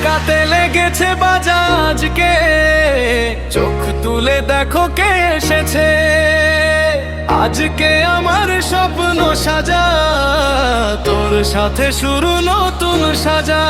ঢাকাতে লেগেছে বাজা আজকে, চোখ তুলে দেখো কে এসেছে। আজকে আমার স্বপ্ন সাজা, তোর সাথে শুরু নতুন সাজা।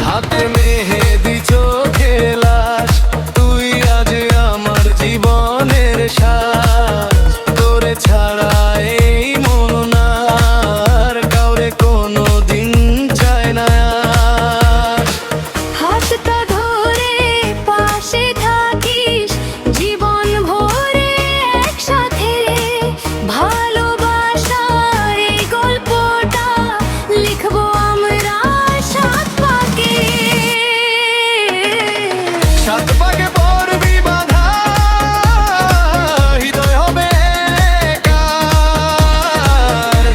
হাতে মেহেদি চোখে লাশ, তুই আজ আমার জীবনের সাজ। তোরে ছাড়া এই মন আর কাউরে কোনো দিন চায় না। হাতটা ধরে পাশে থাকিস জীবন ভরে একসাথে। ভালোবাসার এই গল্পটা লিখবো আমরা সাত পাকে। সাত পাকে পড়বি বাঁধা, হৃদয় হবে একার।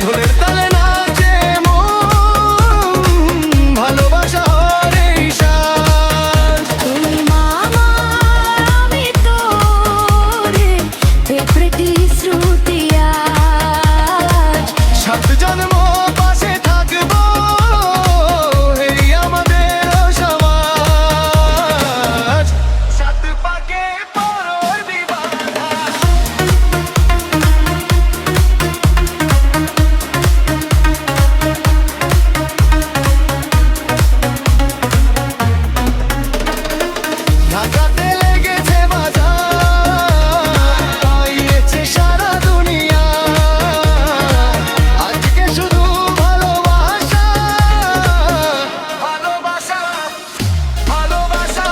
ঢোলের তালে নাচে মন, ভালোবাসা হর এই সাজ। তুই মামা আমি তোর প্রতিশ্রুতি আজ। সাত জন্ম পাশে থাকবো, এই আমাদের সমাজ। সাত পাকে পড়বি বাঁধা। ঢাকাতে লেগেছে বাজা, আইয়েছে সারা দুনিয়া। আজকে শুধু ভালোবাসা, ভালোবাসা, ভালোবাসা।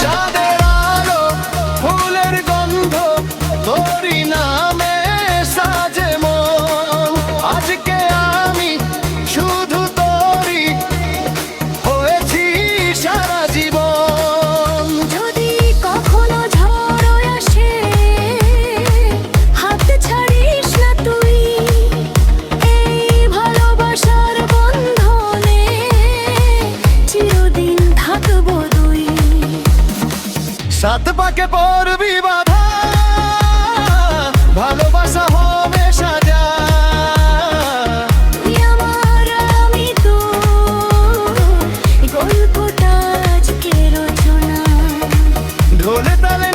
চাঁদের আলো, ফুলের গন্ধ, তোরই নামে সাজে মন। আজকে আমি শুধু তোরই হয়েছি সারা জীবন। যদি কখনো ঝড় আসে হাত ছাড়িস না তুই। এই ভালোবাসার বন্ধনে চিরদিন থাকবো দুই। সাত পাকে পড়বি বাঁধা, ভালোবাসা হবে সাজা। তুই আমার আমি তোর, গল্পটা আজকে রচনা। ঢোলে তালে